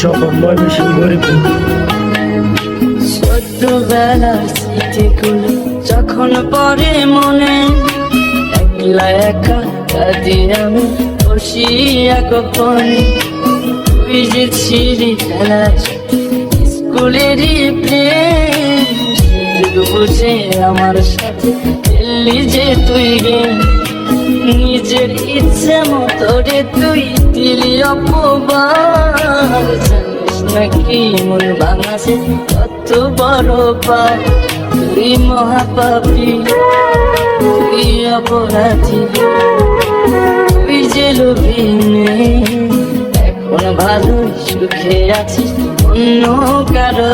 শহর ময়মনসিংহ গরিপুর। ছোট্টবেলার স্মৃতিগুলো যখন পড়ে মনে, একলা একা কাঁদি আমি বসিয়া গোপনে। তুই যে ছিলি খেলার স্কুলেরই প্রেম, বুঝে আমার সাথে খেললি যে তুই গেম। নিজের ইচ্ছে মতো রে তুই দিলি অপবাদ, জানিস নাকি মন ভাঙাছে কত বড় পাপ। তুই মহাপাপী, তুই অপরাধী, তুই যে লোভী মেয়ে। এখন ভালো সুখে আছিস অন্য কারো।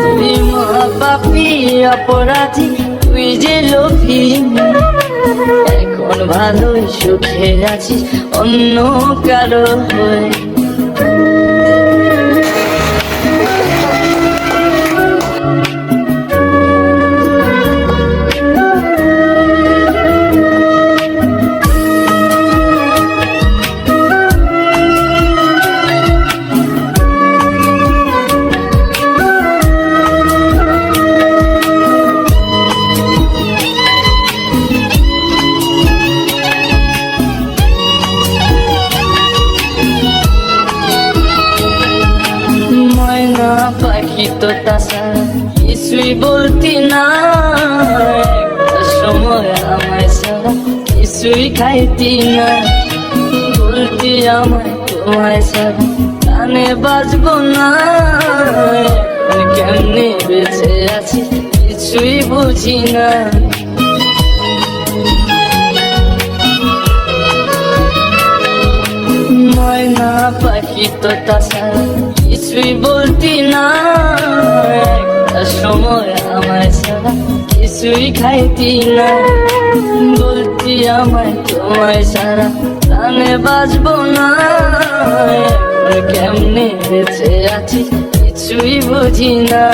তুই মহাপাপী অপরাধী, তুই যে লোভী মেয়ে। এখন ভালো সুখে আছিস অন্য কারো হয়ে। পাখি তো তাছাড়া কিছুই বলতি না, একটা সময় আমায় ছাড়া কিছুই খাইতি না। বলতি আমায় তোমায় ছাড়া কানে বাজবো না, এখন কেমনে বেঁচে আছি কিছুই বুঝি না। ময়না পাখি তো তাছাড়া কিছুই বলতি না, একটা সময় আমায় ছাড়া কিছুই খাইতি না। বলতি আমায় তোমায় ছাড়া কানে বাজবো না, এখন কেমনে বেঁচে আছি কিছুই বুঝি না।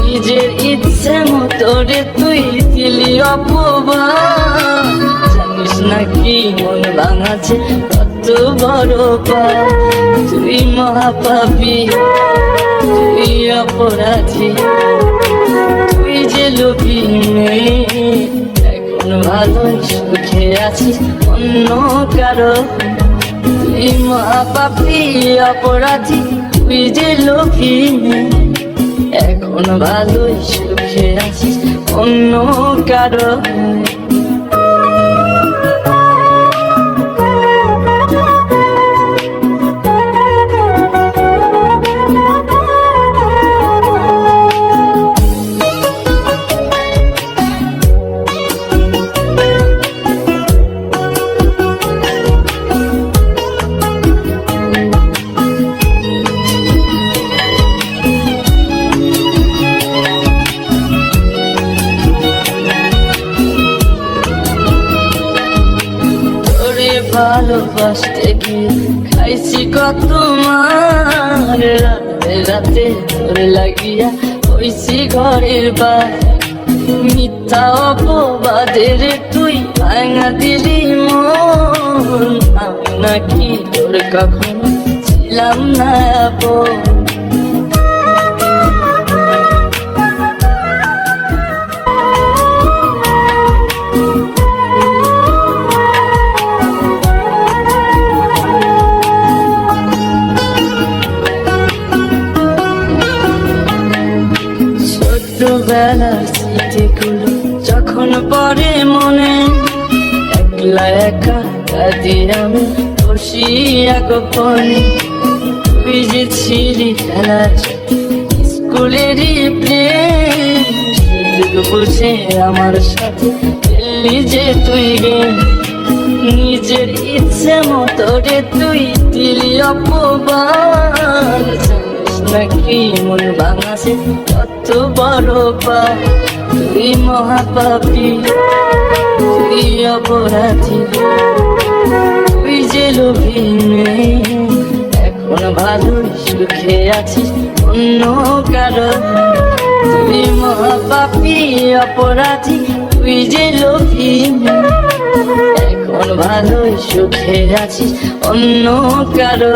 নিজের ইচ্ছে মতো রে তুই দিলি অপবাদ, জানিস নাকি মন ভাঙাছে কত বড় পাপ। তুই মহাপাপী, তুই অপরাধী, তুই যে লোভী মেয়ে। এখন ভালো সুখে আছিস অন্য কারো। তুই মহাপাপী অপরাধী, তুই যে লোভী মেয়ে। এখন ভালো সুখে আছিস অন্য কারো। ভালোবাসতে গিয়ে খাইছি কত মার, রাতে রাতে তোরে লাগিয়া হইছি ঘরের বার। মিথ্যা অপবাদের তুই ভাঙা দিলি মন, আমি নাকি তোর কখনো ছিলাম না আপন। ছোটবেলার স্মৃতিগুলো যখন পড়ে মনে, একলা একা কাঁদি আমি বসিয়া গোপনে। তুই যে ছিলি খেলার স্কুলেরই প্রেম, সুযোগ বুঝে আমার সাথে খেললি যে তুই গেম। নিজের ইচ্ছে মতো রে তুই দিলি অপবাদ, জানিস নাকি মন ভাঙাছে কত বড় পাপ। তুই মহাপাপী, তুই অপরাধী, তুই যে লোভী মেয়ে। এখন ভালো সুখে আছিস অন্য কারো। তুই মহাপাপী অপরাধী, তুই যে লোভী মেয়ে। এখন ভালো সুখে আছিস অন্য কারো।